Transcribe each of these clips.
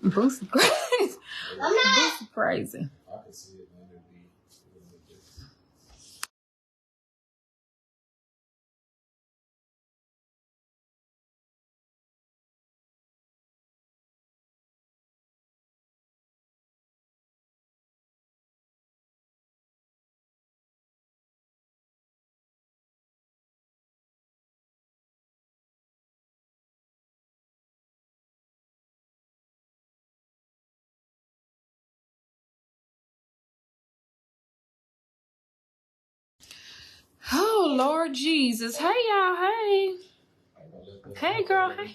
Boosie crazy. Boosie crazy. I can see it, man. It'd be different. Oh, Lord Jesus. Hey, y'all. Hey. Hey, girl. Hey.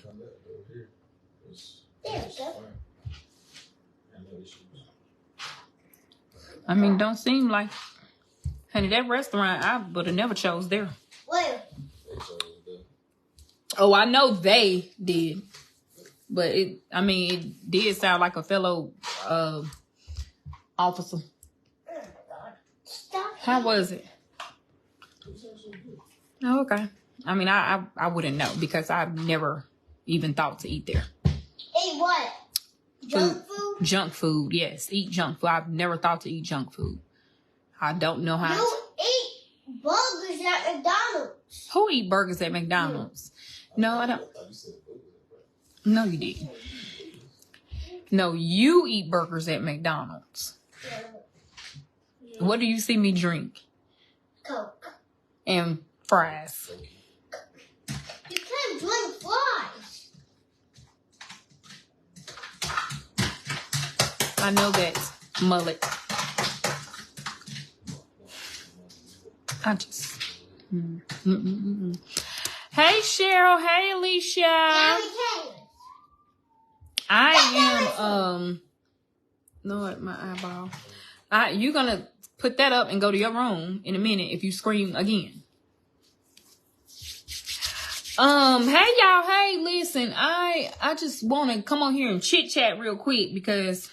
I mean, don't seem like... Honey, that restaurant, I would have never chose there. Where? Oh, I know they did. But it did sound like a fellow officer. Stop. How was it? Oh, okay. I mean, I wouldn't know because I've never even thought to eat there. Eat what? Junk food? Junk food, yes. Eat junk food. I've never thought to eat junk food. I don't know how. You eat burgers at McDonald's. Who eat burgers at McDonald's? No, I don't. No, you didn't. No, you eat burgers at McDonald's. Yeah. What do you see me drink? Coke. And fries. You can't drink fries. I know that mullet. I just... Hey, Cheryl. Hey, Alicia. I am, Lord, my eyeball. You're gonna put that up and go to your room in a minute if you scream again. Hey, y'all. Hey, listen, I just want to come on here and chit chat real quick because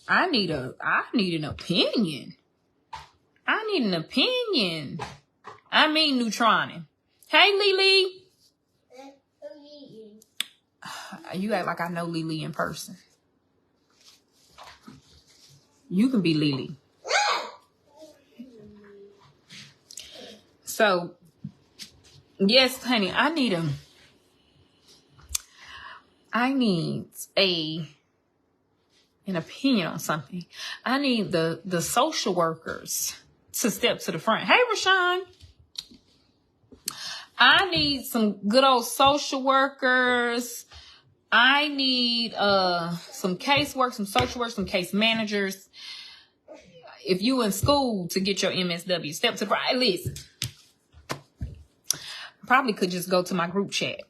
I need an opinion. I need an opinion. I mean, Neutronin. Hey, Lily. You act like I know Lily in person. You can be Lily. So, yes, honey, I need an opinion on something. I need the social workers to step to the front. Hey, Rashawn. I need some good old social workers. I need some casework, some social work, some case managers. If you in school to get your MSW, step to the right. Listen, probably could just go to my group chat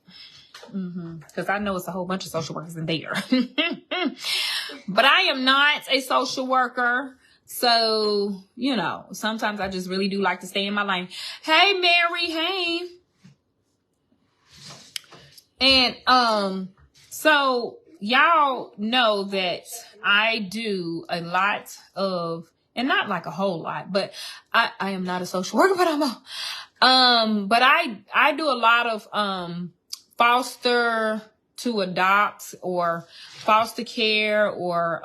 because I know it's a whole bunch of social workers in there. But I am not a social worker. So, sometimes I just really do like to stay in my lane. Hey, Mary. Hey. And, so y'all know that I do a lot of, and not like a whole lot, but I am not a social worker, but but I do a lot of, foster to adopt or foster care or,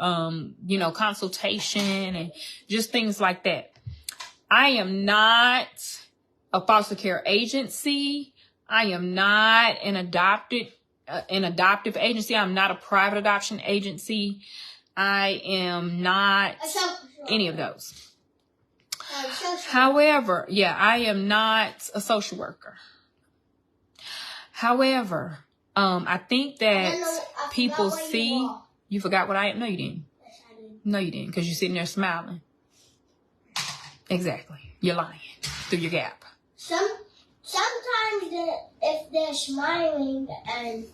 consultation and just things like that. I am not a foster care agency. I am not an adoptive agency. I'm not a private adoption agency. I am not any of those. However, I am not a social worker. However, I think that people see... You forgot what I am? No, you didn't. Yes, I did. No, you didn't, because you're sitting there smiling. Exactly. You're lying through your gap. Sometimes if they're smiling and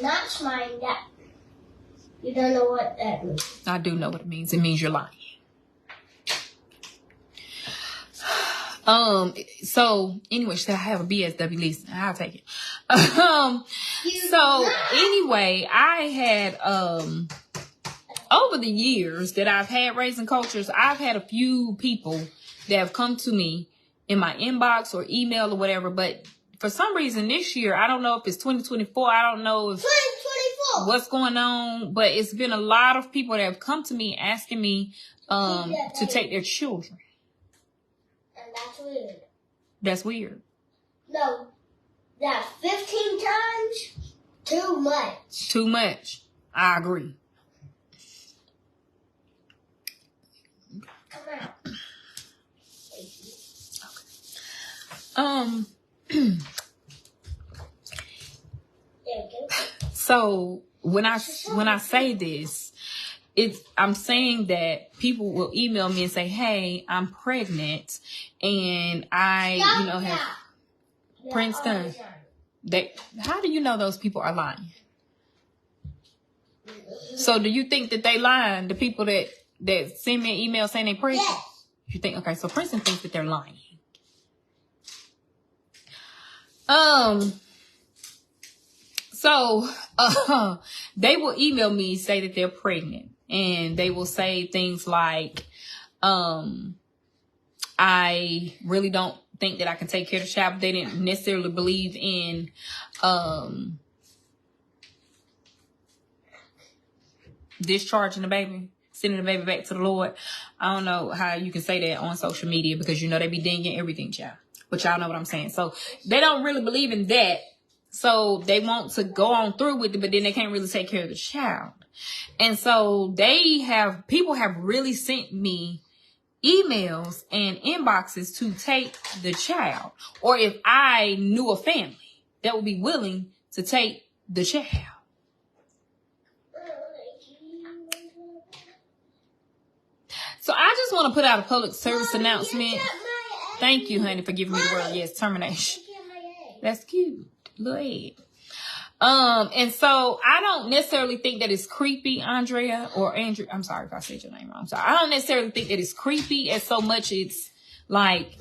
not smiling, that you don't know what that means. I do know what it means. It means you're lying. So anyway, should I have a BSW list? I'll take it. So anyway, I had, over the years that I've had Raising Cultures, I've had a few people that have come to me in my inbox or email or whatever, but for some reason this year, I don't know if it's 2024. I don't know if 2024. what's going on, but it's been a lot of people that have come to me asking me to take their children. And that's weird. That's weird. No, that's 15 times too much. Too much. I agree. Come out. So when I say this, I'm saying that people will email me and say, "Hey, I'm pregnant, and I, have Princeton." How do you know those people are lying? So do you think that they lying? The people that send me an email saying they pregnant? Yes. You think, okay, so Princeton thinks that they're lying. So they will email me, say that they're pregnant, and they will say things like, I really don't think that I can take care of the child. They didn't necessarily believe in discharging the baby, sending the baby back to the Lord. I don't know how you can say that on social media, because they be dinging everything, child. But y'all know what I'm saying. So they don't really believe in that. So they want to go on through with it, but then they can't really take care of the child. And so people have really sent me emails and inboxes to take the child, or if I knew a family that would be willing to take the child. So I just want to put out a public service announcement. Thank you, honey, for giving me the word. Yes, termination. That's cute. Little egg. And so I don't necessarily think that it's creepy, Andrea or Andrew. I'm sorry if I said your name wrong. So I don't necessarily think that it's creepy as so much it's like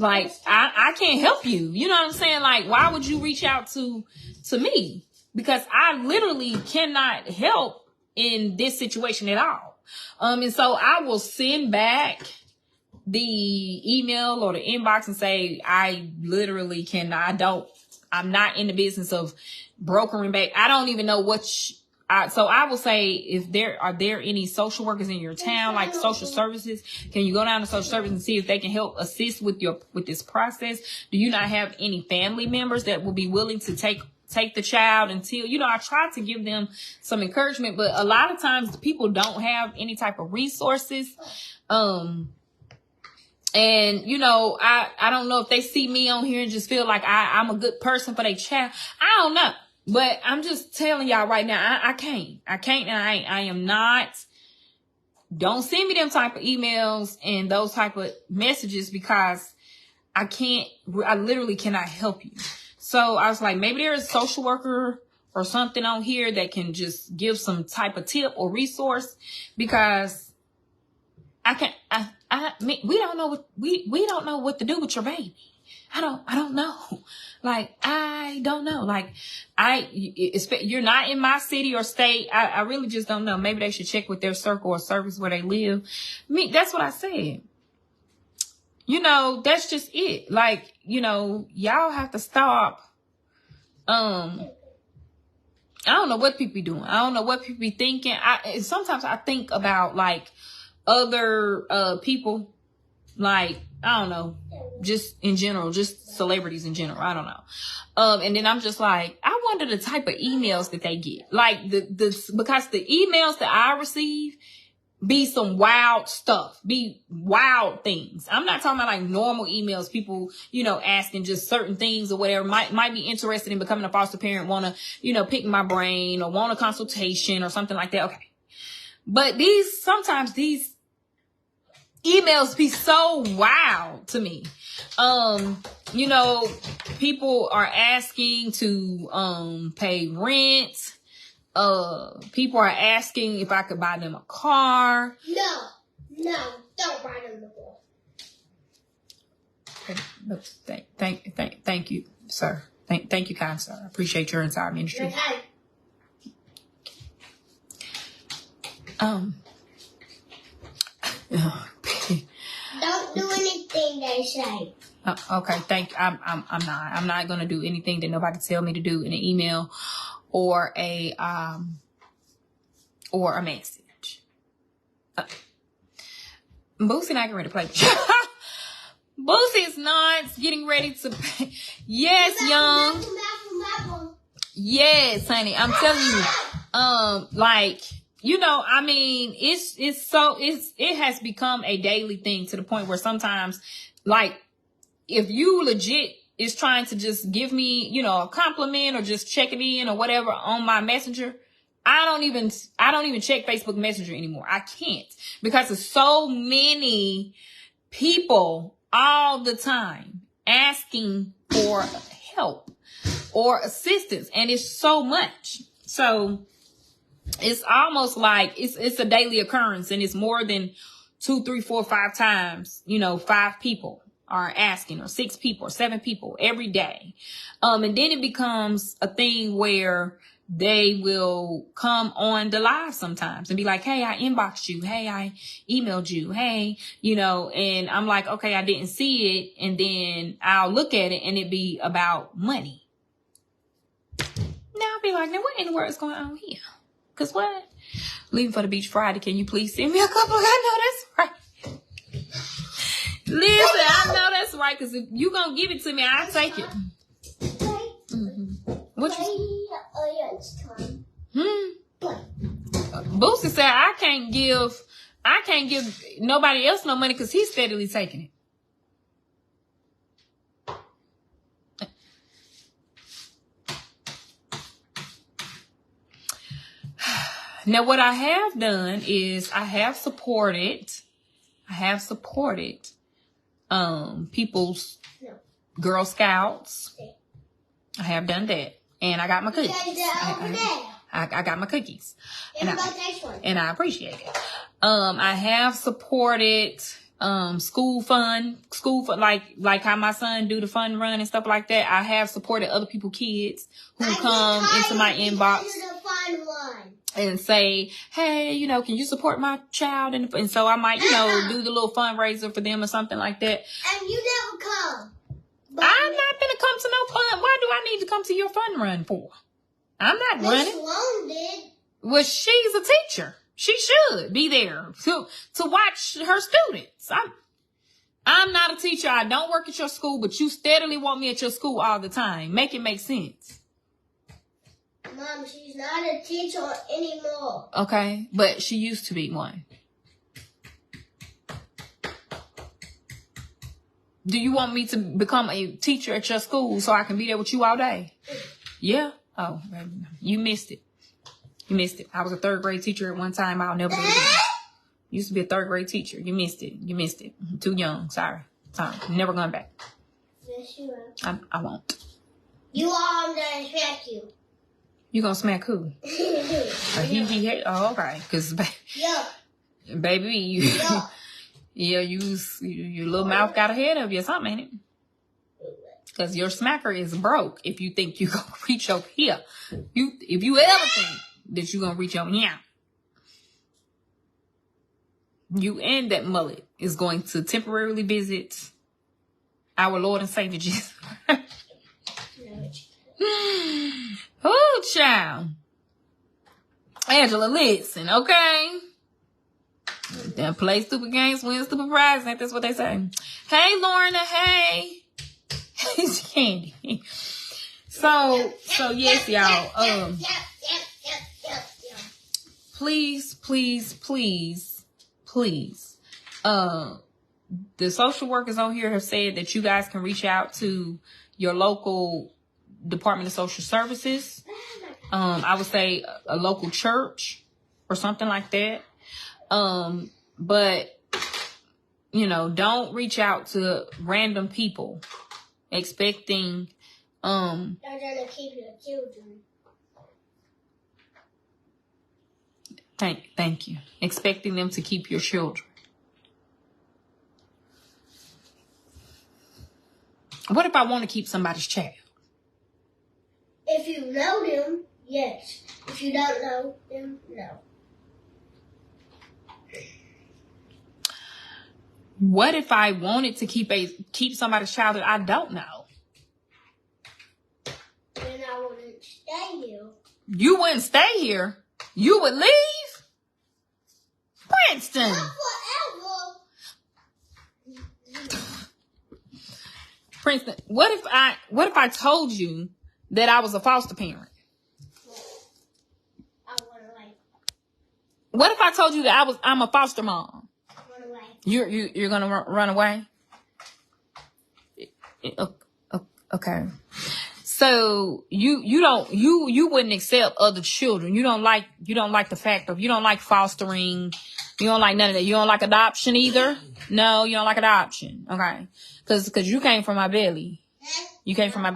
I can't help you. You know what I'm saying? Like, why would you reach out to me? Because I literally cannot help in this situation at all. And so I will send back the email or the inbox and say, I literally cannot, I'm not in the business of brokering back. I don't even know so I will say, are there any social workers in your town, like social services? Can you go down to social services and see if they can help assist with this process? Do you not have any family members that will be willing to take the child until, I try to give them some encouragement, but a lot of times people don't have any type of resources. And, I don't know if they see me on here and just feel like I'm a good person for their child. I don't know. But I'm just telling y'all right now, I can't. And I am not. Don't send me them type of emails and those type of messages, because I literally cannot help you. So I was like, maybe there's a social worker or something on here that can just give some type of tip or resource, because we don't know what to do with your baby. I don't know. Like, I don't know. Like, you're not in my city or state. I really just don't know. Maybe they should check with their circle or service where they live. That's what I said. That's just it. Like, y'all have to stop. I don't know what people be doing. I don't know what people be thinking. Sometimes I think about like other people, like, I don't know, just in general, just celebrities in general. I don't know. And then I'm just like, I wonder the type of emails that they get. Like because the emails that I receive be some wild stuff, be wild things. I'm not talking about like normal emails, people, asking just certain things or whatever, might be interested in becoming a foster parent, want to, pick my brain or want a consultation or something like that. Okay. But sometimes these emails be so wild to me. People are asking to pay rent. People are asking if I could buy them a car. No, don't buy them a car. Thank you, sir. Thank you, kind sir. I appreciate your entire ministry. Okay. Don't do anything they say. Okay, I'm not gonna do anything that nobody tell me to do in an email or a message. Boosie not getting ready to play. Boosie is not getting ready to play. Yes, young. Yes, honey. I'm telling you. Like, you know, I mean, it has become a daily thing to the point where sometimes, like, if you legit is trying to just give me, you know, a compliment or just checking in or whatever on my messenger, I don't even check Facebook Messenger anymore. I can't, because there's so many people all the time asking for help or assistance, and it's so much. So it's almost like it's a daily occurrence, and it's more than 2, 3, 4, 5 times, you know, 5 people are asking, or 6 people or 7 people every day. And then it becomes a thing where they will come on the live sometimes and be like, hey, I inboxed you. Hey, I emailed you. Hey, you know, and I'm like, okay, I didn't see it. And then I'll look at it and it be about money. Now I'll be like, now what in the world is going on here? Cause what? Leaving for the beach Friday. Can you please send me a couple? I know that's right. Listen, I know that's right. Cause if you gonna give it to me, I'll take it. What you? Boosie said I can't give nobody else no money because he's steadily taking it. Now, what I have done is I have supported people's Girl Scouts. I have done that. And I got my cookies. I got my cookies. And I appreciate it. I have supported school fund, like how my son do the fun run and stuff like that. I have supported other people's kids who come into my inbox and say, hey, you know, can you support my child? And so I might, you know, do the little fundraiser for them or something like that. And you never come. I'm not gonna come to no fun. Why do I need to come to your fun run for? I'm not running. Sloan did. Well, she's a teacher. She should be there to watch her students. I'm not a teacher. I don't work at your school, but you steadily want me at your school all the time. Make it make sense. Mom, she's not a teacher anymore. Okay, but she used to be one. Do you want me to become a teacher at your school so I can be there with you all day? Yeah? Oh, you missed it. You missed it. I was a 3rd grade teacher at one time. I'll never do it again. Used to be a 3rd grade teacher. You missed it. You missed it. I'm too young. Sorry. Never going back. Yes, you will. I won't. You are going to smack you. You gonna smack who? Oh, okay. Cause baby, you. Yeah, your little mouth got ahead of you or something, ain't it? Because your smacker is broke if you think you're going to reach over here. If you ever think that you're going to reach over here, you and that mullet is going to temporarily visit our Lord and Savior Jesus. Oh, child. Angela, listen, okay? Then play stupid games, win stupid prizes. Ain't that's what they say? Hey, Lorna. Hey. It's Candy. So yes, y'all. Please. The social workers on here have said that you guys can reach out to your local Department of Social Services. I would say a local church or something like that. But, you know, don't reach out to random people expecting, they're gonna keep your children. Thank you. Expecting them to keep your children. What if I want to keep somebody's child? If you know them, yes. If you don't know them, no. What if I wanted to keep somebody's child that I don't know? Then I wouldn't stay you. You wouldn't stay here. You would leave? Princeton. Not forever. Princeton, what if I told you that I was a foster parent? I run away. What if I told you that I'm a foster mom? Run away. You're gonna run away? Okay. So you wouldn't accept other children. You don't like the fact of, you don't like fostering. You don't like none of that. You don't like adoption either? No, you don't like adoption. Okay. Cause you came from my belly. You came from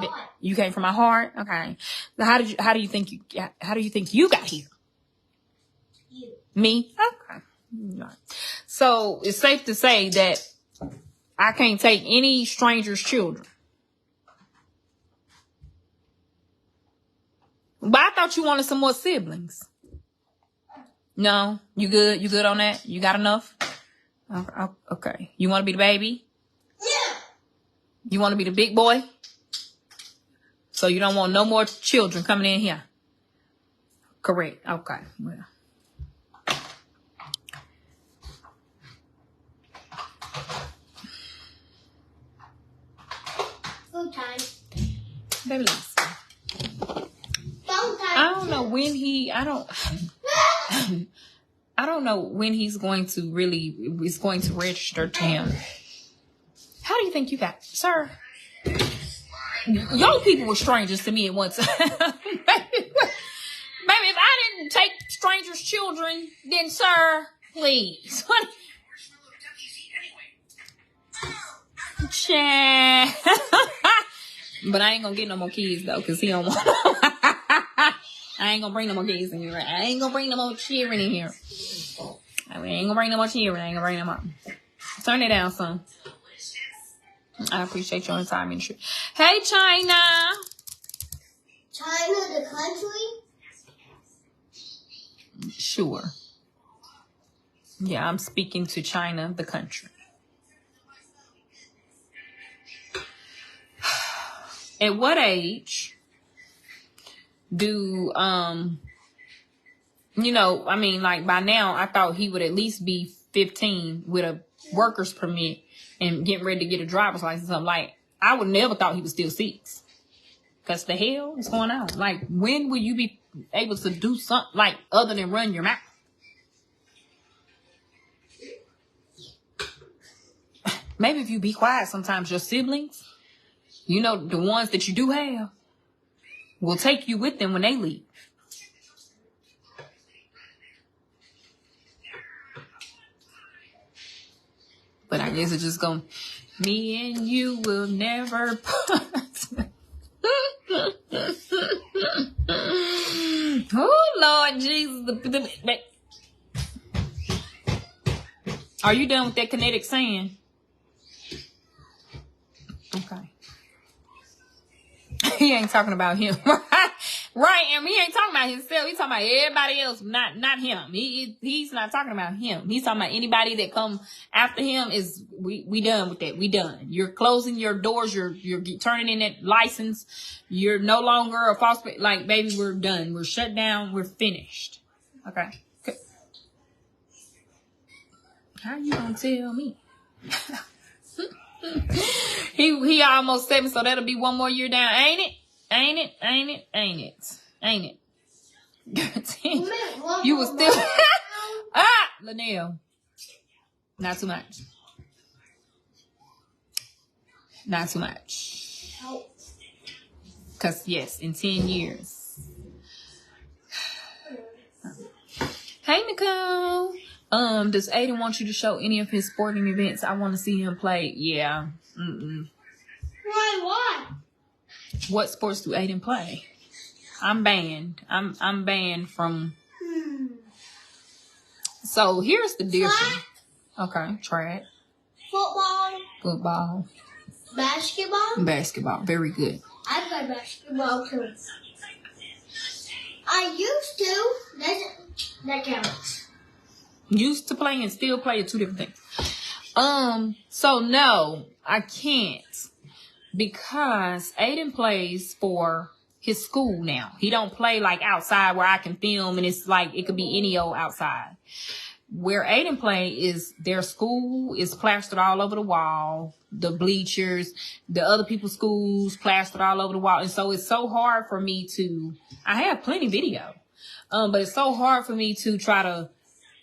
you came from my heart. Okay. So how do you think you got here? You. Me? Okay. So it's safe to say that I can't take any stranger's children. But I thought you wanted some more siblings. No? You good? You good on that? You got enough? Okay. You want to be the baby? Yeah. You want to be the big boy? So you don't want no more children coming in here? Correct. Okay. Well. Food time. Baby, listen. Phone time. I don't know when I don't know when is going to register to him. How do you think you got, sir? Your people were strangers to me at one time. Baby, if I didn't take strangers' children, then sir, please. Chat. But I ain't gonna get no more kids though, cause he don't want. I ain't gonna bring no more kids in here. I ain't gonna bring no more children in here. I ain't gonna bring no more children. I ain't gonna bring them up. Turn it down, son. I appreciate your time, ministry. Hey, China. China, the country? Sure. Yeah, I'm speaking to China, the country. At what age do, by now, I thought he would at least be 15 with a worker's permit and getting ready to get a driver's license. I'm like, I would never thought he was still 6. Because the hell is going on? Like, when will you be able to do something, like, other than run your mouth? Maybe if you be quiet sometimes, your siblings, the ones that you do have, will take you with them when they leave. But I guess it's just going, me and you will never part. Oh, Lord Jesus. Are you done with that kinetic sand? Okay. He ain't talking about him. Right, and he ain't talking about himself. He's talking about everybody else, not him. He's not talking about him. He's talking about anybody that come after him. Is we done with that. We done. You're closing your doors. You're turning in that license. You're no longer a false. Like, baby, we're done. We're shut down. We're finished. Okay. How you gonna tell me? He almost 7, so that'll be 1 more year down, ain't it? Ain't it? You was still Linnell. Not too much. Cause yes, in 10 years. Hey, Nicole. Does Aiden want you to show any of his sporting events? I want to see him play. Yeah. Why? What sports do Aiden play? I'm banned. I'm banned from. So here's the difference. Track. Okay, track. Football. Basketball. Very good. I play basketball too. I used to. That counts. Used to play and still play are 2 different things. So no, I can't, because Aiden plays for his school now. He don't play like outside where I can film and it's like it could be any old outside. Where Aiden play is their school is plastered all over the wall, the bleachers, the other people's schools plastered all over the wall. And so it's so hard for me to, I have plenty video, but it's so hard for me to try to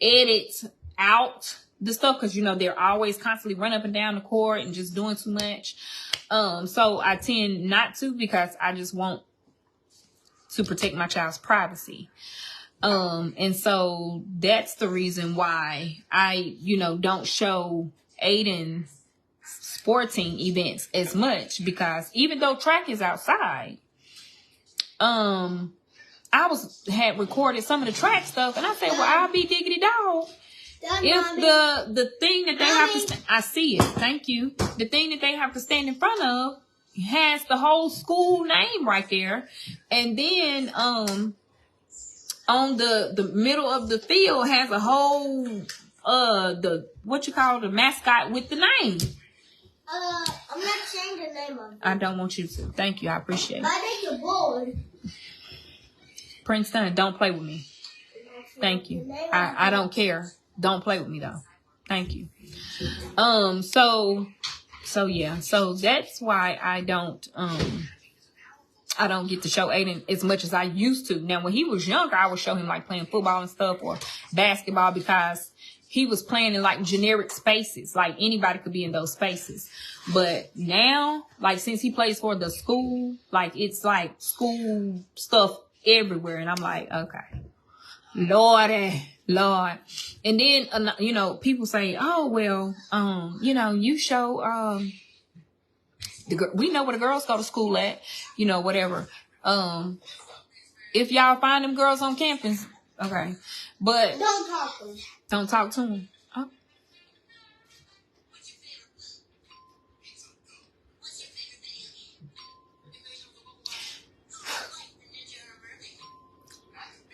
edit out the stuff because, you know, they're always constantly running up and down the court and just doing too much. So I tend not to because I just want to protect my child's privacy. And so that's the reason why I, you know, don't show Aiden sporting events as much because even though track is outside, I had recorded some of the track stuff and I said, well, I'll be diggity dog. If the thing that they have to, I see it. Thank you. The thing that they have to stand in front of has the whole school name right there. And then, on the middle of the field has a whole the mascot with the name. I'm not saying the name of it. I don't want you to. Thank you, I appreciate it. I think you're bored. Princeton, don't play with me. Thank you. I don't care. Don't play with me though. Thank you. So yeah. So that's why I don't get to show Aiden as much as I used to. Now, when he was younger, I would show him like playing football and stuff or basketball because he was playing in like generic spaces. Like anybody could be in those spaces. But now, like since he plays for the school, like it's like school stuff everywhere. And I'm like, okay, Lord. And then, you know, people say, oh, well, you know, you show, we know where the girls go to school at, you know, whatever. If y'all find them girls on campus, okay. But don't talk to them. Don't talk to them. Oh.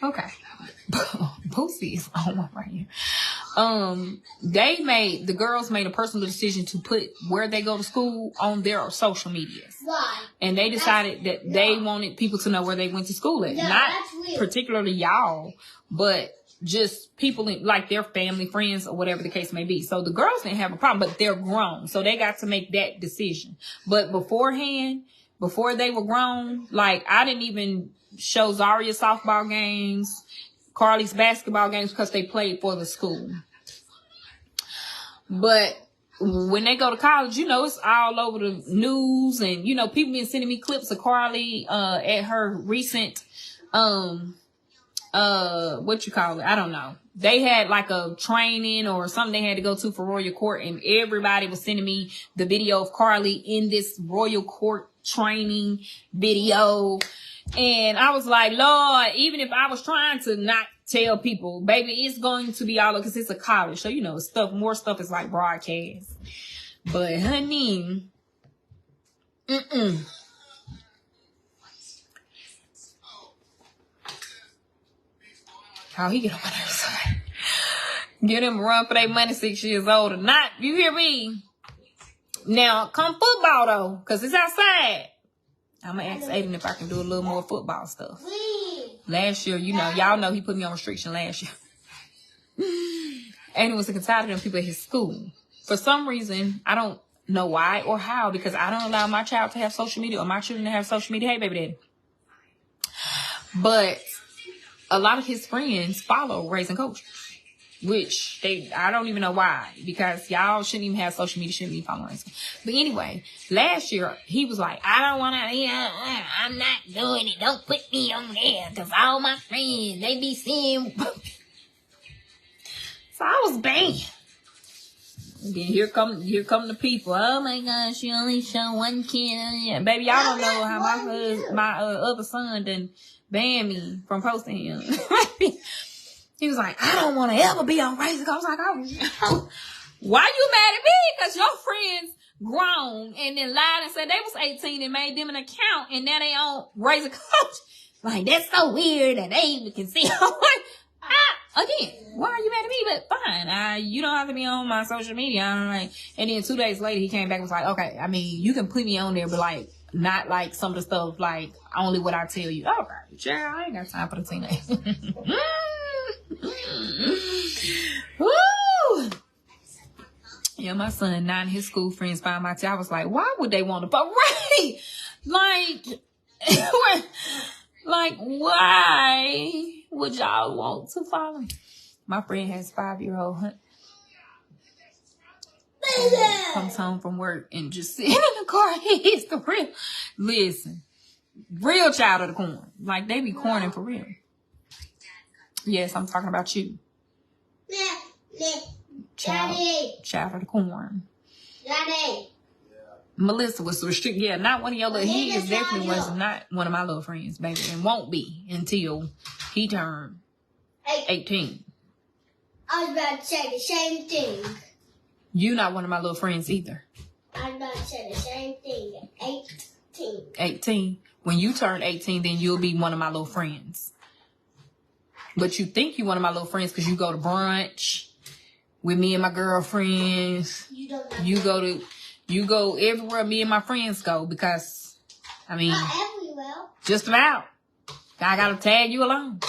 Okay. Boosie is on one right here. The girls made a personal decision to put where they go to school on their social medias. Why? And they decided that they wanted people to know where they went to school at. Not particularly y'all, but just people like their family, friends, or whatever the case may be. So the girls didn't have a problem, but they're grown. So they got to make that decision. But beforehand, before they were grown, like I didn't even show Zaria's softball games, Carly's basketball games because they played for the school. But when they go to college, you know, it's all over the news and, you know, people been sending me clips of Carly, at her recent, I don't know. They had like a training or something they had to go to for Royal Court and everybody was sending me the video of Carly in this Royal Court training video. And I was like, Lord, even if I was trying to not tell people, baby, it's going to be all over because it's a college. So, you know, more stuff is like broadcast. But, honey, how he get on my nerves? Get them run for their money 6 years old or not. You hear me? Now, come football, though, because it's outside. I'm going to ask Aiden if I can do a little more football stuff. Last year, you know, y'all know he put me on restriction last year. Aiden was sick and tired of them people at his school. For some reason, I don't know why or how, because I don't allow my child to have social media or my children to have social media. Hey, baby daddy. But a lot of his friends follow Raising Coaches, which I don't even know why, because y'all shouldn't even have social media, shouldn't be following Raising. But anyway, last year, he was like, I don't want to, I'm not doing it. Don't put me on there, because all my friends, they be seeing. So I was banned. And then here come the people. Oh my gosh, you only show one kid. Baby, y'all don't know how my other son done banned me from posting him. He was like, I don't want to ever be on Raising Coach. I was like, oh, why you mad at me? Because your friends grown and then lied and said they was 18 and made them an account and now they on Raising Coach. Like, that's so weird that they even can see. I'm like, again, why are you mad at me? But fine, you don't have to be on my social media. I'm like, and then 2 days later, he came back and was like, okay, I mean, you can put me on there, but like, Not like some of the stuff, like only what I tell you. Okay, child, I ain't got time for the teenage. Woo! Yeah, my son, not his school friends find my tea. I was like, why would they want to fuck? Right? Like, why would y'all want to follow me? My friend has 5-year-old comes home from work and just sitting in the car. He hits the real. Listen, real child of the corn. Like, they be corning for real. Yes, I'm talking about you. Child of the corn. Daddy. Melissa was restricted. Yeah, not one of your little. He is definitely was not one of my little friends, baby, and won't be until he turned 18. I was about to say the same thing. You not one of my little friends either. I was about to say the same thing. 18. 18. When you turn 18, then you'll be one of my little friends. But you think you one of my little friends because you go to brunch with me and my girlfriends. You go everywhere me and my friends go because, I mean, not everywhere. Just about. I gotta tag you along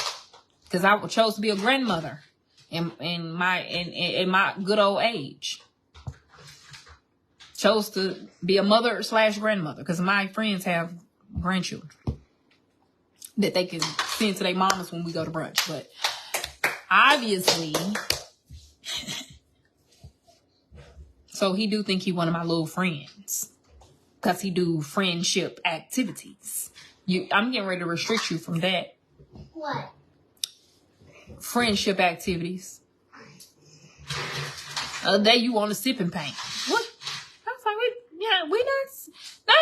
because I chose to be a grandmother in my good old age. Chose to be a mother / grandmother because my friends have grandchildren that they can send to their mamas when we go to brunch. But obviously, so he do think he one of my little friends because he do friendship activities. I'm getting ready to restrict you from that. What? Friendship activities. Other day you want to sip and paint. What? I was like, we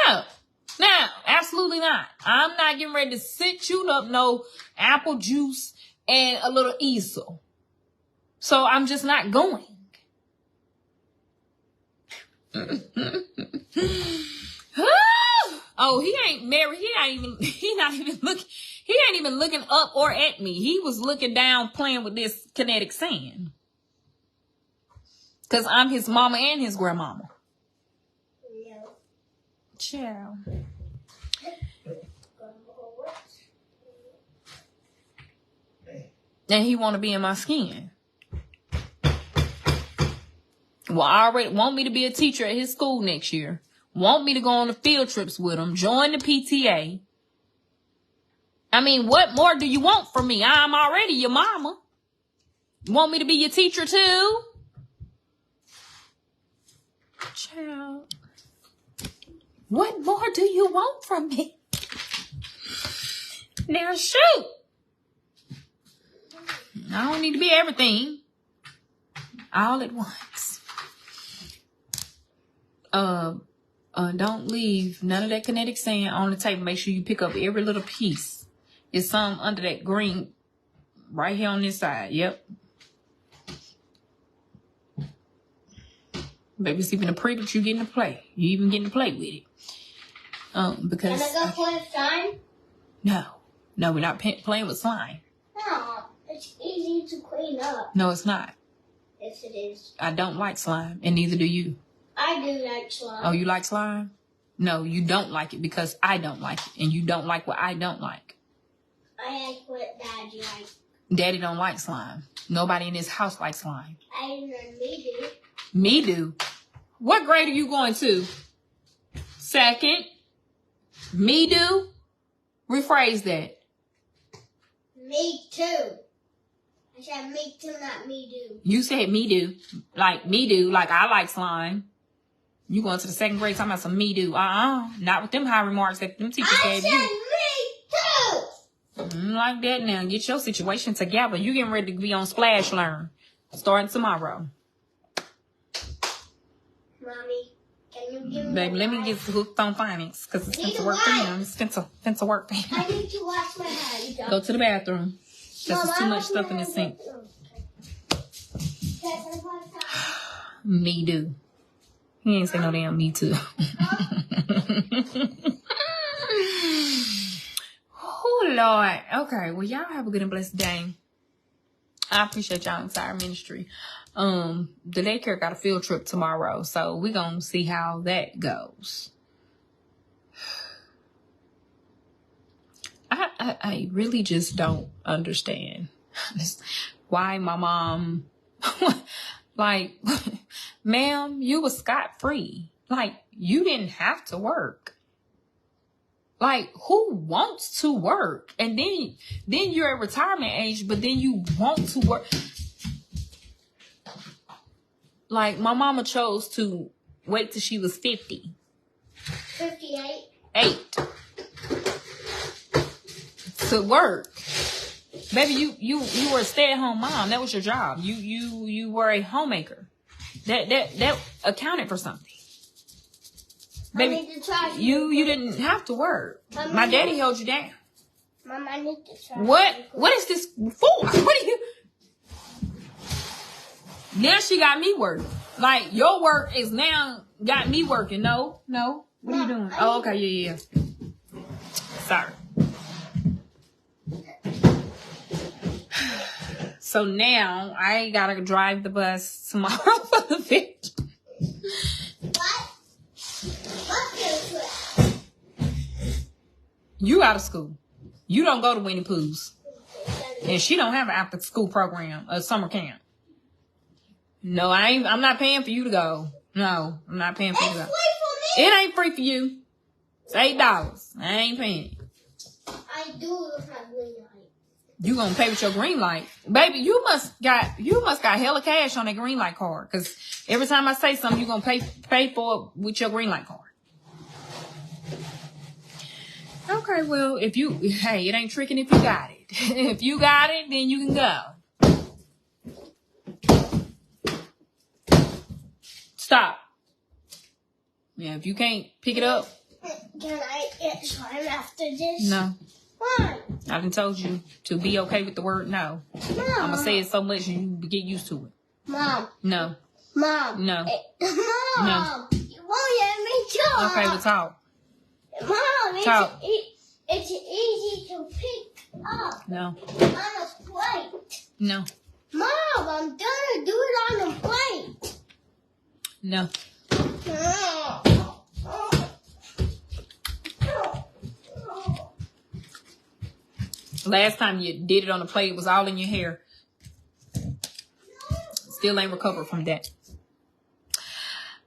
not. No, absolutely not. I'm not getting ready to sit you up no apple juice and a little easel. So I'm just not going. Oh, he ain't married. He ain't even looking up or at me. He was looking down playing with this kinetic sand. Cause I'm his mama and his grandmama. No. Ciao. And he want to be in my skin. Well, I already want me to be a teacher at his school next year. Want me to go on the field trips with him. Join the PTA. I mean, what more do you want from me? I'm already your mama. Want me to be your teacher too? Child. What more do you want from me? Now shoot. I don't need to be everything. All at once. Don't leave none of that kinetic sand on the table. Make sure you pick up every little piece. There's some under that green right here on this side. Yep. Baby, it's even a pretty that you getting to play. You even getting to play with it. Because can I go play with slime? No, we're not playing with slime. No, it's easy to clean up. No, it's not. Yes, it is. I don't like slime, and neither do you. I do like slime. Oh, you like slime? No, you don't like it because I don't like it, and you don't like what I don't like. I like what Daddy likes. Daddy don't like slime. Nobody in this house likes slime. Me do. Me do? What grade are you going to? Second? Me do? Rephrase that. Me too. I said me too, not me do. You said me do. Like me do. Like I like slime. You going to the second grade talking about some me do. Not with them high remarks that them teachers gave you. I said me too. Like that now. Get your situation together. You getting ready to be on Splash Learn. Starting tomorrow. Mommy, can you give me Baby, let me get hooked on phonics. Because it's finna work for him. It's finna work for him. I need to wash my hands. Go to the bathroom. Because there's too much stuff in the sink. Me do. He ain't say no damn me too. Oh, Lord. Okay, well, y'all have a good and blessed day. I appreciate y'all entire ministry. The daycare got a field trip tomorrow, so we're going to see how that goes. I really just don't understand why my mom, like, ma'am, you was scot-free. Like, you didn't have to work. Like, who wants to work? And then you're at retirement age, but then you want to work. Like, my mama chose to wait till she was 50. 58. 8. To work. Baby, you were a stay-at-home mom. That was your job. You were a homemaker. That accounted for something. Baby, I need to try you didn't have to work. My daddy held you down. Mom, I need to try. What is this for? What are you? Now she got me working. Like, your work is now got me working. No. What are you doing? Oh, okay, yeah. Sorry. So now I gotta drive the bus tomorrow for the fish. You out of school. You don't go to Winnie Pooh's. And she don't have an after school program, a summer camp. No, I'm not paying for you to go. No, I'm not paying for you to go. It ain't free for you. It's $8. I ain't paying. I do have green light. You gonna pay with your green light, baby? You must got hella cash on that green light card. Cause every time I say something, you gonna pay for it with your green light card. Okay, well, it ain't tricking if you got it. If you got it, then you can go. Stop. Yeah, if you can't pick it up. Can I get time after this? No. Why? I done told you to be okay with the word no. Mom. I'm gonna say it so much and you get used to it. Mom. No. Mom. No. Mom. No. You won't let me talk. Okay, we'll talk. Mom, Talk. it's easy to pick up. No. On a plate. No. Mom, I'm gonna do it on a plate. No. Last time you did it on the plate, it was all in your hair. Still ain't recovered from that.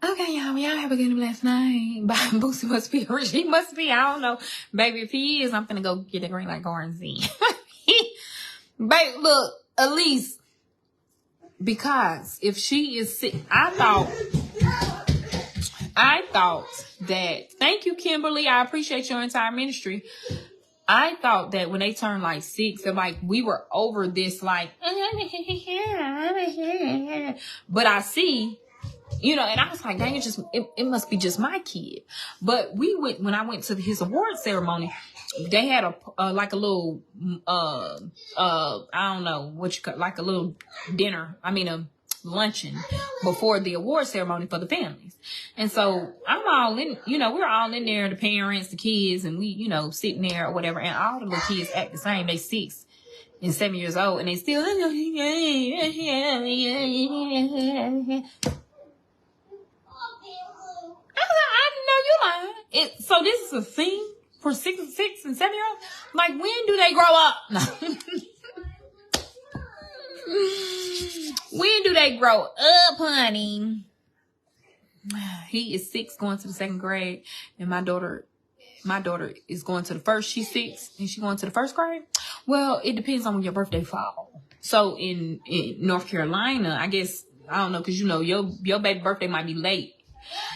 Okay, y'all have a good blessed night. Boosie must be, she must be, I don't know. Baby, if he is, I'm finna go get the green light car and see. Baby, look, Elise, because if she is sick, I thought that, thank you, Kimberly. I appreciate your entire ministry. I thought that when they turned like 6, that like we were over this, like, but I see, and I was like, dang, it must be just my kid. But when I went to his award ceremony, they had a little, I don't know what you call, like a little dinner. I mean, a luncheon before the award ceremony for the families. And so I'm all in, we're all in there, the parents, the kids, and we, sitting there or whatever. And all the little kids act the same. They 6 and 7 years old and they still, I know you lying. So this is a thing for 6 and 7 year olds? Like, when do they grow up? No. When do they grow up, honey? He is 6 going to the 2nd grade. And my daughter is going to the first. She's 6 and she's going to the 1st grade. Well, it depends on when your birthday falls. So in North Carolina, I guess, I don't know, because your baby birthday might be late.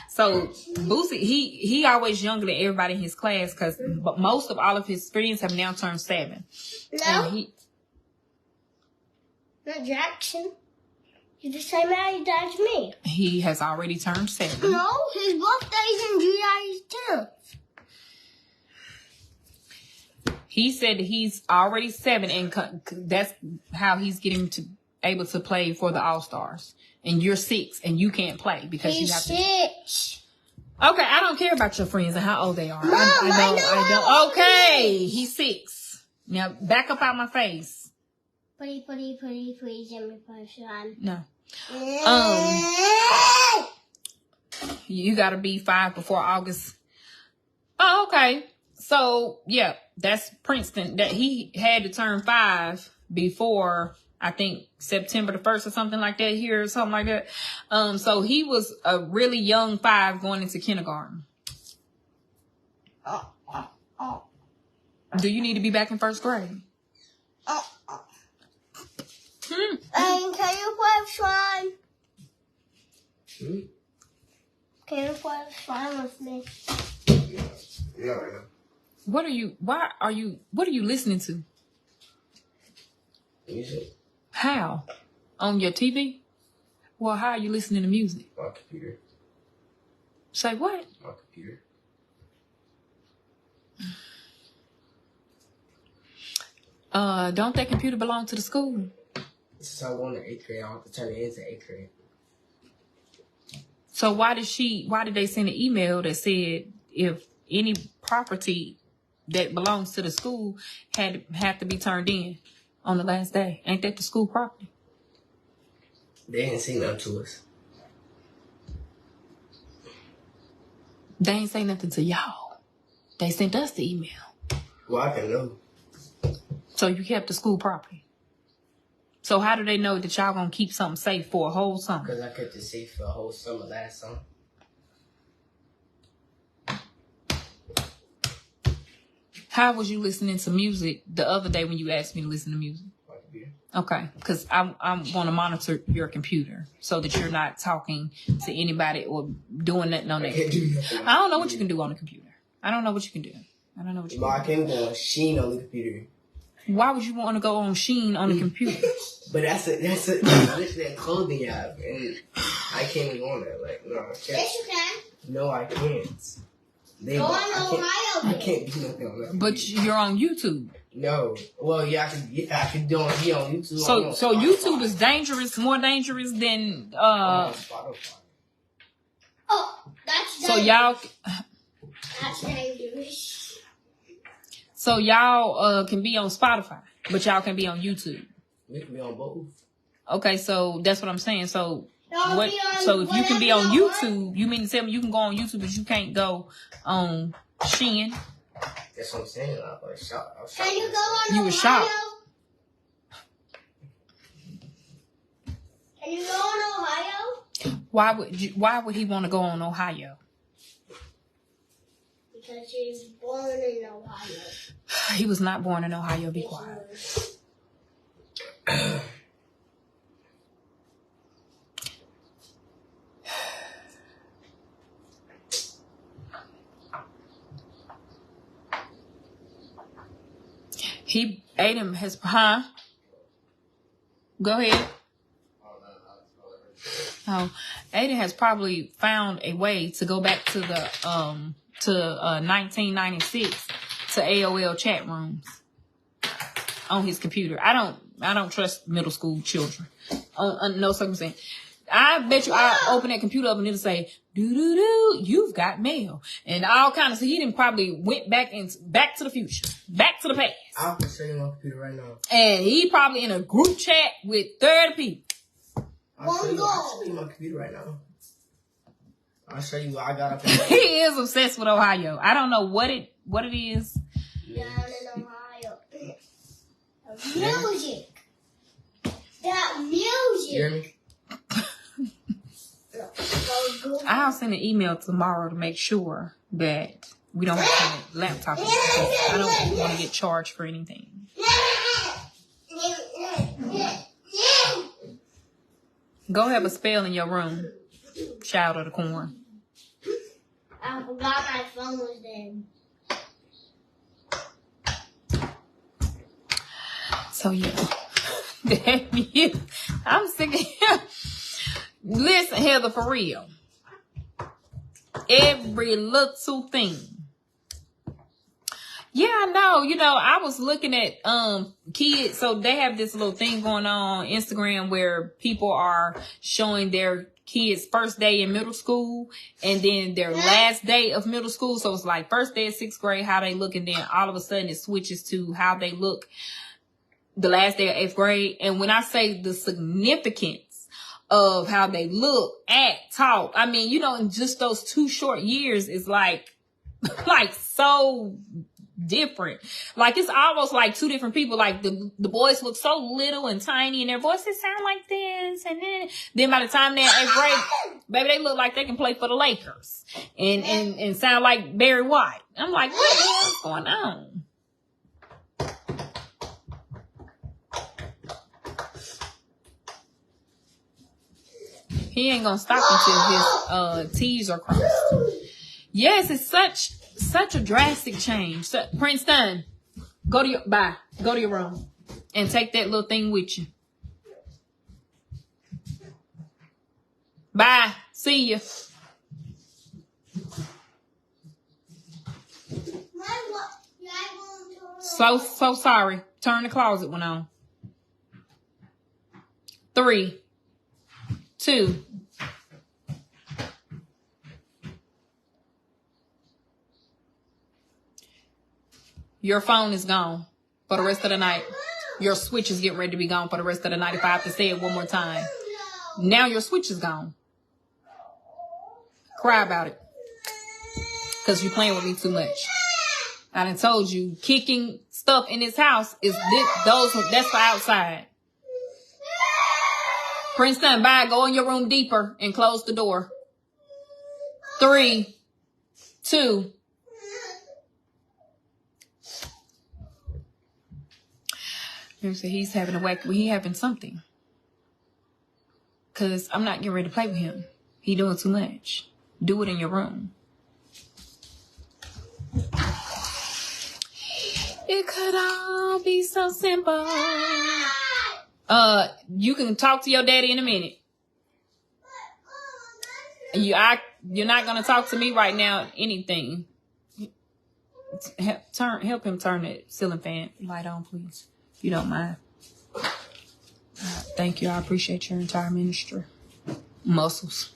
So Boosie, he always younger than everybody in his class because most of all of his friends have now turned 7. No. Not Jackson. He's the same age as me. He has already turned 7. No, his birthday's in July 10th. He said that he's already 7, and that's how he's getting to able to play for the All-Stars. And you're 6, and you can't play because he's you have to. 6. Okay, I don't care about your friends and how old they are. Mom, I don't. Okay, he's 6. Now back up out my face. Please, let me push on. No. You gotta be 5 before August. Oh, okay. So yeah, that's Princeton. That he had to turn 5 before I think September the 1st or something like that here or something like that. So he was a really young 5 going into kindergarten. Do you need to be back in 1st grade? And can you play slime? Can you play slime with me? Yeah. What are you listening to? Music. How? On your TV? Well, how are you listening to music? My computer. Say what? My computer. Don't that computer belong to the school? Since I won the 8th grade, I want to turn it into 8th grade. So why did they send an email that said if any property that belongs to the school have to be turned in on the last day? Ain't that the school property? They didn't say nothing to us. They ain't say nothing to y'all. They sent us the email. Well, I can know. So you kept the school property. So how do they know that y'all gonna keep something safe for a whole summer? Because I kept it safe for a whole summer last summer. How was you listening to music the other day when you asked me to listen to music? My computer. Okay, because I want to monitor your computer so that you're not talking to anybody or doing nothing on I that can't do computer. nothing. I don't know what you can do on the computer. I don't know what you can do. I don't know what you But I can can go on Sheen on the computer. do. Why would you want to go on Sheen on the computer? But that's literally a clothing app, and I can't go on that. Like, no, I can't. Yes, you can. No, I can't. Go on Ohio. I can't do nothing on that. But you're on YouTube. No. Well, yeah, I can be on YouTube. So YouTube is dangerous, more dangerous than Spotify. Oh, that's so dangerous. y'all That's dangerous. so y'all can be on Spotify, but y'all can be on YouTube. We can be on both. Okay, so that's what I'm saying. So Don't what? be on So if you can be on whatever you YouTube, you mean to tell me you can go on YouTube, but you can't go on Shein? That's what I'm saying. I was shocked. Can you go on You Ohio? were shocked. Can you go on Ohio? Why would he want to go on Ohio? Because he was born in Ohio. He was not born in Ohio. Be quiet. Adam has, Go ahead. Oh, Aiden has probably found a way to go back to the 1996 to AOL chat rooms on his computer. I don't trust middle school children on no circumstance. I bet you I open that computer up and it'll say, "Do, you've got mail," and all kinds of. So he didn't probably went back to the future, back to the past. I'll show you my computer right now. And he probably in a group chat with 30 people. I'll show you my computer right now. I'll show you what I got up there. He is obsessed with Ohio. I don't know what it is. Down in Ohio. Music. That music. You hear me? I'll send an email tomorrow to make sure that we don't have to laptop because I don't want to get charged for anything. Go have a spell in your room, child of the corn. I forgot my phone was dead. So yeah, I'm sick of him. Listen, Heather, for real. Every little thing. Yeah, I know. You know, I was looking at kids. So they have this little thing going on Instagram where people are showing their kids' first day in middle school and then their last day of middle school. So it's like first day of 6th grade, how they look, and then all of a sudden it switches to how they look the last day of 8th grade. And when I say the significance of how they look, act, talk, I mean, you know, in just those 2 short years is like so different. Like, it's almost like two different people. Like, the boys look so little and tiny, and their voices sound like this. And then by the time they're in 8th grade, baby, they look like they can play for the Lakers and sound like Barry White. I'm like, what the hell is going on? He ain't gonna stop until his T's are crossed. Yes, it's such a drastic change. So, Princeton, go to your room and take that little thing with you. Bye. See ya. So sorry. Turn the closet one on. 3, 2. Your phone is gone for the rest of the night. Your switch is getting ready to be gone for the rest of the night. If I have to say it one more time. Now your switch is gone. Cry about it. Because you're playing with me too much. I done told you, kicking stuff in this house is that's for outside. Princeton, bye. Go in your room deeper and close the door. 3, 2. He's having a whack. He having something. Because I'm not getting ready to play with him. He doing too much. Do it in your room. It could all be so simple. You can talk to your daddy in a minute. You're not gonna talk to me right now. Anything. Help him turn that ceiling fan light on, please. If you don't mind. Thank you. I appreciate your entire ministry. Muscles.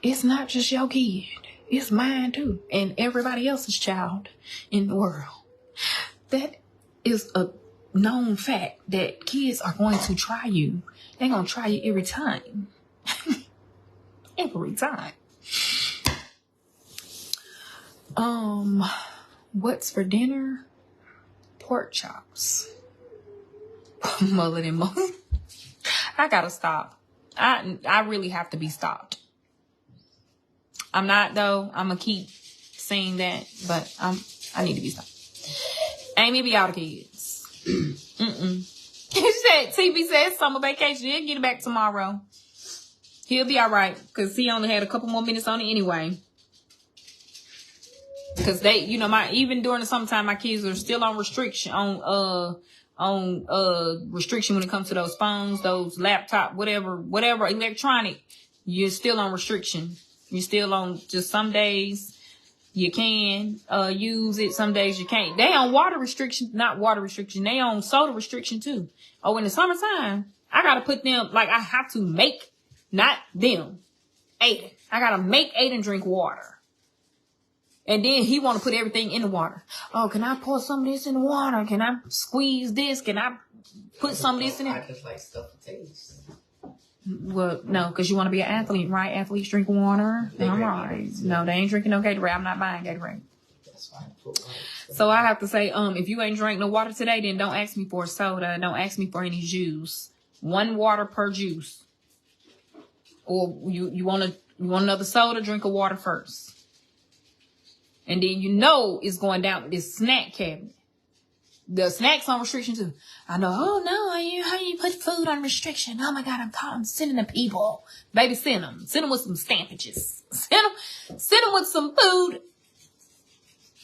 It's not just your kid. It's mine too. And everybody else's child in the world. That is a known fact that kids are going to try you. They're going to try you every time. Every time. What's for dinner? Pork chops. Mullet and mullet. I gotta stop. I really have to be stopped. I'm not though. I'm gonna keep saying that, but I need to be stopped. Amy, be out of kids. He said, TB said summer vacation. He'll get it back tomorrow. He'll be all right because he only had a couple more minutes on it anyway. Because they, even during the summertime, my kids are still on restriction, restriction when it comes to those phones, those laptop, whatever electronic. You're still on restriction. You're still on just some days you can use it, some days you can't. They on water restriction, not water restriction. They on soda restriction too. Oh, in the summertime, I gotta put them I have to make, not them, Aiden. I gotta make Aiden drink water. And then he want to put everything in the water. Oh, can I pour some of this in the water? Can I squeeze this? Can I put some of this in it? I just like stuff to taste. Well, no, because you want to be an athlete, right? Athletes drink water. All right. No, they ain't drinking no Gatorade. I'm not buying Gatorade. That's fine. So I have to say, if you ain't drank no water today, then don't ask me for a soda. Don't ask me for any juice. 1 water per juice. Or you want another soda? Drink a water first. And then it's going down with this snack cabinet. The snacks on restriction too. I know, oh no, how you put food on restriction? Oh my God, I'm sending them people. Baby, send them. Send them with some stampages. Send them with some food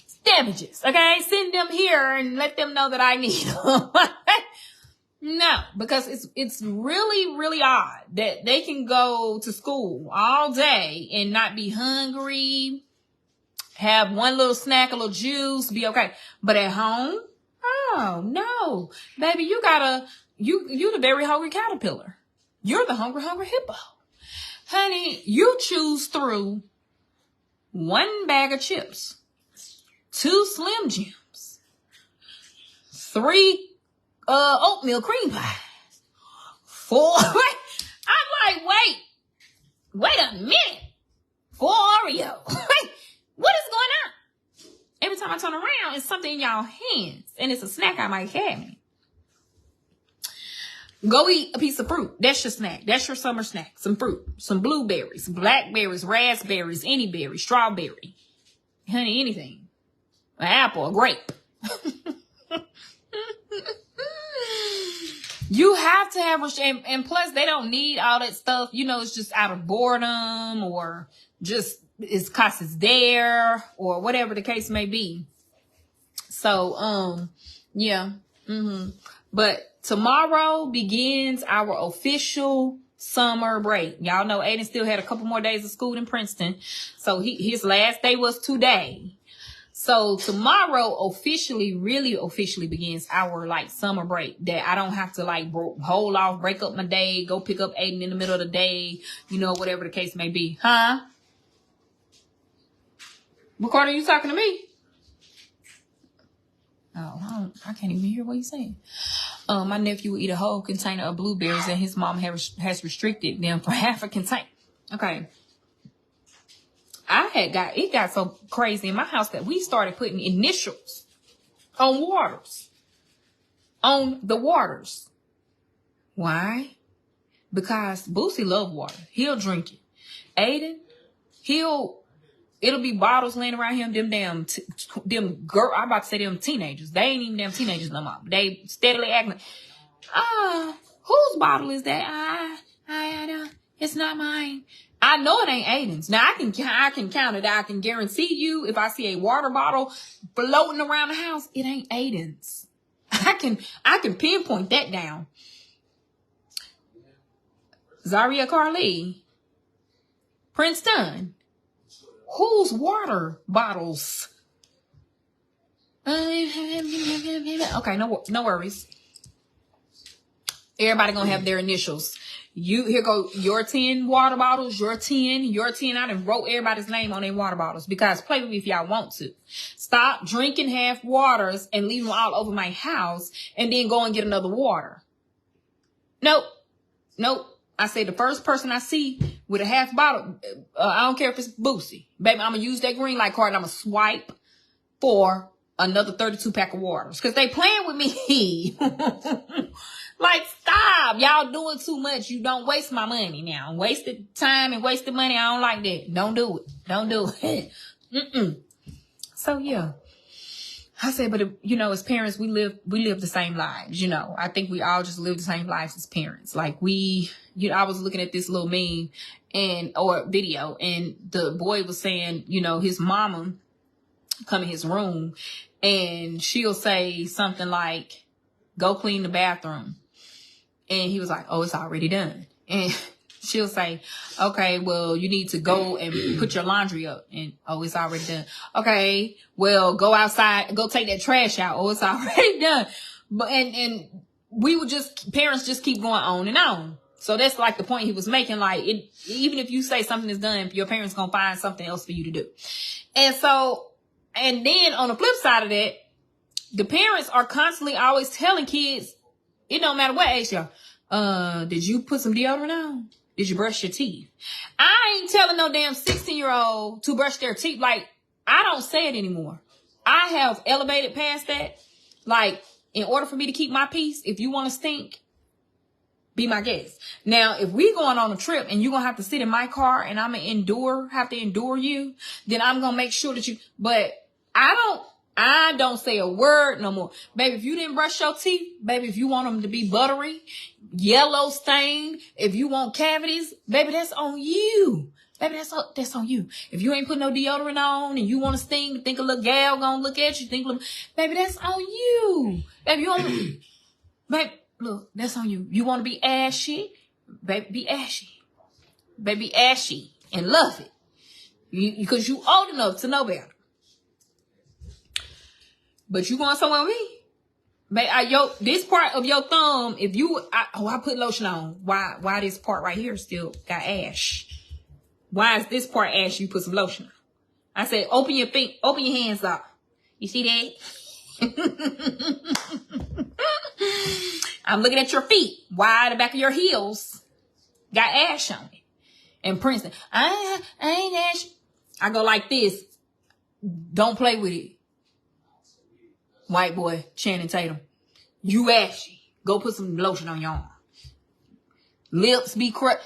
stampages, okay? Send them here and let them know that I need them. No, because it's really, really odd that they can go to school all day and not be hungry, have one little snack, a little juice, be okay. But at home, oh no, baby, you the very hungry caterpillar. You're the hungry hippo. Honey, you choose through 1 bag of chips, 2 Slim Jims, 3 oatmeal cream pies, 4. I'm like, Wait a minute. For Oreo. What is going on? Every time I turn around, it's something in y'all hands. And it's a snack I might have me. Go eat a piece of fruit. That's your snack. That's your summer snack. Some fruit. Some blueberries, blackberries, raspberries, any berry, strawberry. Honey, anything. An apple, a grape. You have to have, and plus they don't need all that stuff. You know, it's just out of boredom or just it's cause it's there or whatever the case may be. So, yeah. But tomorrow begins our official summer break. Y'all know Aiden still had a couple more days of school in Princeton. So his last day was today. So tomorrow really officially begins our like summer break that I don't have to like hold off, break up my day, go pick up Aiden in the middle of the day, you know, whatever the case may be. Huh? Ricardo, you talking to me? Oh, I can't even hear what he's saying. My nephew will eat a whole container of blueberries and his mom has restricted them for half a container. Okay. It got so crazy in my house that we started putting initials on waters. On the waters. Why? Because Boosie love water. He'll drink it. Aiden, it'll be bottles laying around him. I'm about to say them teenagers. They ain't even damn teenagers no more. They steadily acting. Whose bottle is that? It's not mine. I know it ain't Aiden's. Now I can count it. I can guarantee you if I see a water bottle floating around the house, it ain't Aiden's. I can pinpoint that down. Zaria Carly, Princeton. Whose water bottles? Okay, no worries. Everybody gonna have their initials. Here go your 10 water bottles, your 10. I done wrote everybody's name on their water bottles because play with me if y'all want to. Stop drinking half waters and leave them all over my house and then go and get another water. Nope. I say the first person I see with a half bottle, I don't care if it's Boosie. Baby, I'm going to use that green light card and I'm going to swipe for another 32 pack of waters. Because they playing with me. Like, stop. Y'all doing too much. You don't waste my money now. Wasted time and wasted money. I don't like that. Don't do it. So, yeah. I said, but, as parents, we live the same lives, I think we all just live the same lives as parents. Like I was looking at this little meme or video and the boy was saying, his mama come in his room and she'll say something like, go clean the bathroom. And he was like, oh, it's already done. And she'll say, okay, well, you need to go and put your laundry up. And, oh, it's already done. Okay, well, go outside, go take that trash out. Oh, it's already done. But, and parents just keep going on and on. So that's like the point he was making. Like, even if you say something is done, your parents gonna find something else for you to do. And then on the flip side of that, the parents are constantly always telling kids, it don't matter what age y'all, did you put some deodorant on? Did you brush your teeth? I ain't telling no damn 16-year-old to brush their teeth. Like, I don't say it anymore. I have elevated past that. Like, in order for me to keep my peace, if you want to stink, be my guest. Now, if we going on a trip and you're going to have to sit in my car and I'm going to have to endure you, then I'm going to make sure that but I don't say a word no more. Baby, if you didn't brush your teeth, baby, if you want them to be buttery, yellow stained, if you want cavities, baby, that's on you. Baby, that's on you. If you ain't put no deodorant on and you want to sting, think a little gal gonna look at you, baby, that's on you. Baby, baby, look, that's on you. You want to be ashy? Baby, be ashy. Baby, ashy and love it. Because you old enough to know better. But you going somewhere with me? Babe, this part of your thumb, I put lotion on. Why this part right here still got ash? Why is this part ash? You put some lotion on. I said, open your hands up. You see that? I'm looking at your feet. Why the back of your heels got ash on it? And Princeton, I ain't ashy. I go like this. Don't play with it. White boy, Channing Tatum. You ashy. Go put some lotion on your arm. Lips be crushed.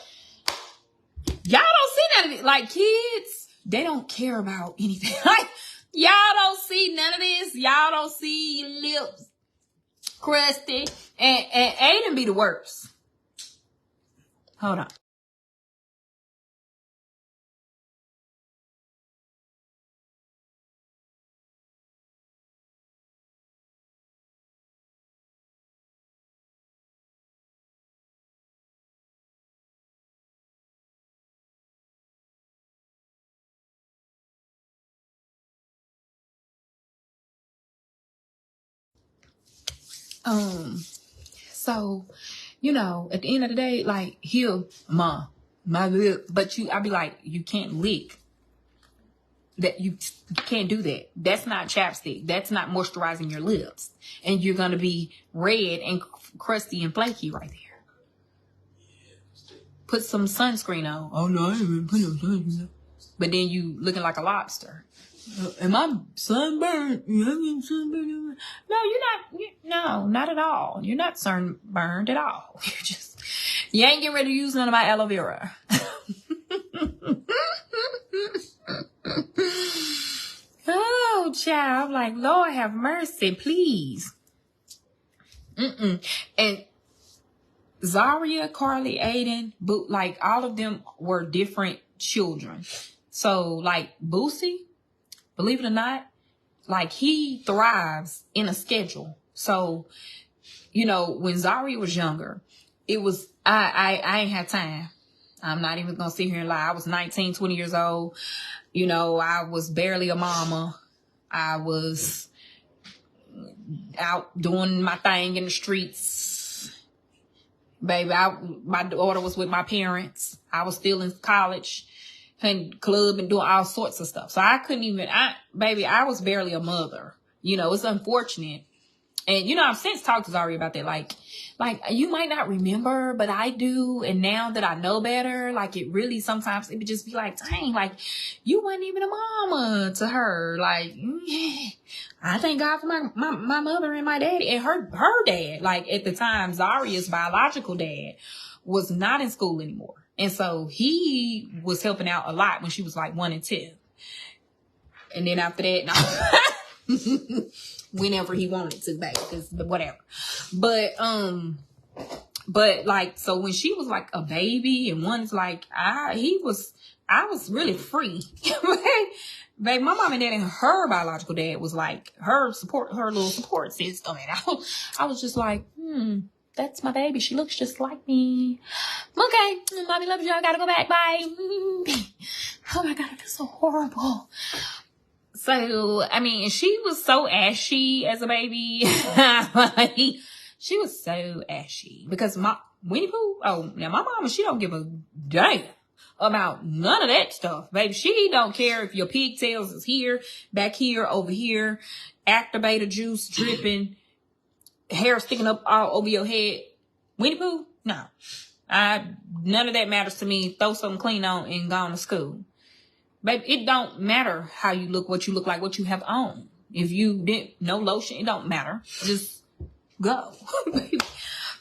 Y'all don't see none of it. Like, kids, they don't care about anything. Like, y'all don't see none of this. Y'all don't see lips crusty. And Aiden be the worst. Hold on. So, you know, at the end of the day, like, he'll, my lip, but I be like, you can't lick. That you can't do that. That's not chapstick. That's not moisturizing your lips. And you're going to be red and crusty and flaky right there. Put some sunscreen on. Oh, no, I ain't even put no sunscreen on. But then you looking like a lobster. Am I sunburned? No, you're not. No, not at all. You're not sunburned at all. You ain't getting ready to use none of my aloe vera. Oh, child. I'm like, Lord have mercy, please. And Zaria, Carly, Aiden, like, all of them were different children. So, like, Boosie, believe it or not, like, he thrives in a schedule. So, you know, when Zaria was younger, it was, I ain't had time. I'm not even going to sit here and lie. I was 19, 20 years old. You know, I was barely a mama. I was out doing my thing in the streets. Baby, my daughter was with my parents. I was still in college and club and doing all sorts of stuff. So I couldn't even, I was barely a mother. You know, it's unfortunate. And, you know, I've since talked to Zaria about that. Like, you might not remember, but I do. And now that I know better, like, it really sometimes it would just be like, dang, like, you weren't even a mama to her. Like, I thank God for my mother and my daddy and her dad. Like, at the time, Zaria's biological dad was not in school anymore. And so he was helping out a lot when she was like 1 and 2. And then after that, no. Whenever he wanted to, back, because whatever. But like, so when she was like a baby, and one's like, I was really free. Babe, my mom and dad and her biological dad was like her little support system, and I was just like, that's my baby. She looks just like me. Okay, mommy loves you. I gotta go back. Bye. Oh my God, I feel so horrible. So, I mean, she was so ashy as a baby. She was so ashy because Winnie Pooh, now my mama, she don't give a damn about none of that stuff, baby. She don't care if your pigtails is here, back here, over here, activator juice dripping, hair sticking up all over your head. Winnie Pooh, no. None of that matters to me. Throw something clean on and go on to school. Baby, it don't matter how you look, what you look like, what you have on. If you didn't, no lotion, it don't matter. Just go.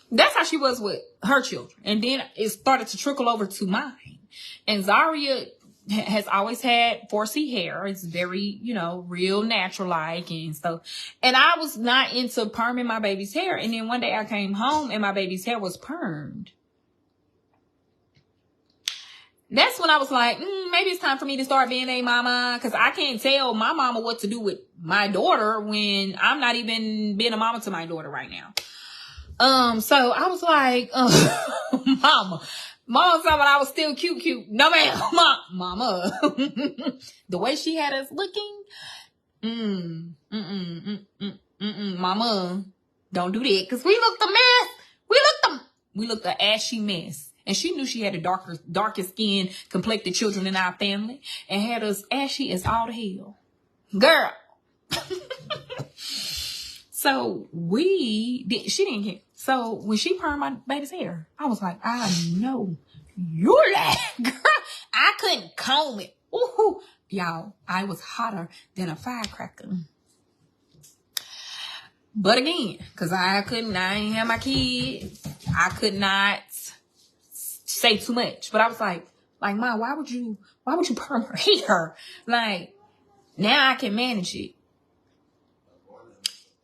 That's how she was with her children. And then it started to trickle over to mine. And Zaria has always had 4C hair. It's very, you know, real natural-like and stuff. And I was not into perming my baby's hair. And then one day I came home and my baby's hair was permed. That's when I was like, maybe it's time for me to start being a mama, because I can't tell my mama what to do with my daughter when I'm not even being a mama to my daughter right now. So I was like, mama thought I was still cute. No, ma'am, mama. The way she had us looking, mama, don't do that, because we looked a mess. We looked an ashy mess. And she knew she had the darkest skin complected children in our family and had us ashy as all the hell. Girl. So she didn't care. So when she permed my baby's hair, I was like, I know you're that girl. I couldn't comb it. Ooh, y'all, I was hotter than a firecracker. But again, because I ain't have my kids, I could not say too much. But I was like, Mom, why would you perm her hair? Like, now I can manage it.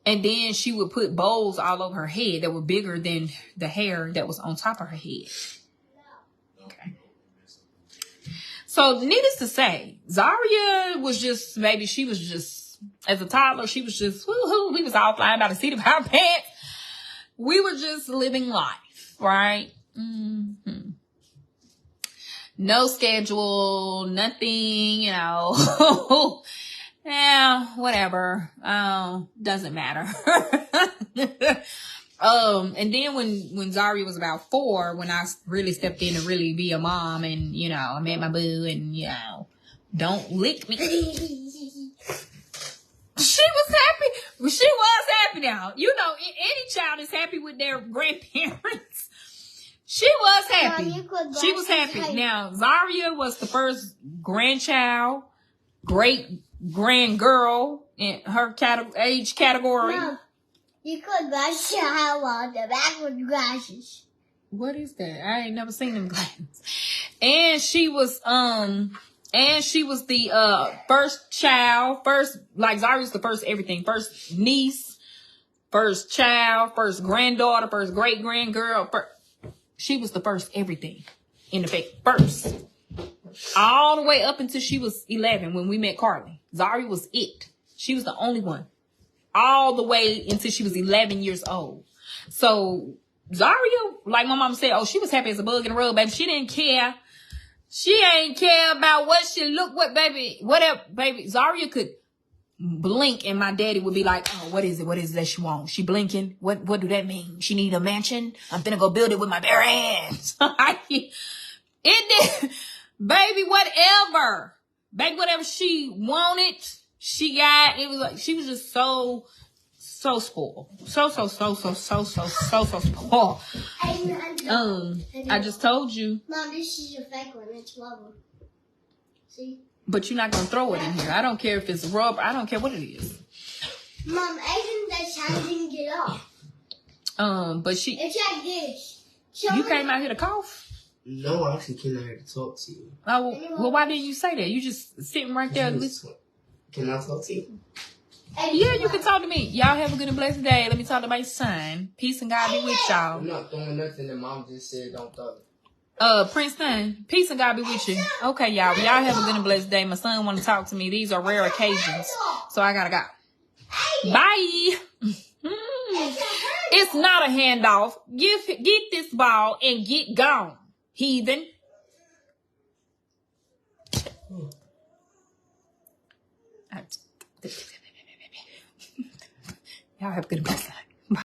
And then she would put bows all over her head that were bigger than the hair that was on top of her head. Okay. So needless to say, Zaria was just, maybe she was just, as a toddler, she was just, woohoo. We was all flying by the seat of our pants. We were just living life, right? Mm-hmm. No schedule, nothing, you know. Yeah, whatever. Doesn't matter. And then when Zaria was about 4, when I really stepped in to really be a mom, and you know, I met my boo, and you know, don't lick me. She was happy. Well, she was happy now. You know, any child is happy with their grandparents. She was happy. She was happy. Now, Zaria was the first grandchild, great grand girl in her age category. Mom, you could brush your hair on the back with glasses. What is that? I ain't never seen them glasses. And she was the first child, like Zaria's the first everything, first niece, first child, first granddaughter, first great grandgirl. She was the first everything in the family. First. All the way up until she was 11 when we met Carly. Zaria was it. She was the only one. All the way until she was 11 years old. So Zaria, like my mom said, oh, she was happy as a bug in the road, baby. She didn't care. She ain't care about what she looked, whatever, baby. Zaria could blink and my daddy would be like, oh, what is it that she wants? She blinking? What do that mean? She need a mansion? I'm finna go build it with my bare hands. It did, baby, whatever she wanted, she got. It was like, she was just so spoiled. So spoiled. I just told you. Mom, this is your fake one. It's rubber. See? But you're not going to throw it in here. I don't care if it's rubber. I don't care what it is. Mom, Aiden, that child didn't get off. But she... It's like this. You came out here to cough? No, I actually came out here to talk to you. Oh, well, why didn't you say that? You just sitting right there. Can I talk to you? Yeah, you can talk to me. Y'all have a good and blessed day. Let me talk to my son. Peace and God be with y'all. I'm not throwing nothing that Mom just said don't throw. Princeton, peace and God be with you. Okay, y'all. Y'all have a good and blessed day. My son want to talk to me. These are rare occasions. So I gotta go. Bye. It's not a handoff. Get this ball and get gone, heathen. Y'all have a good and blessed day.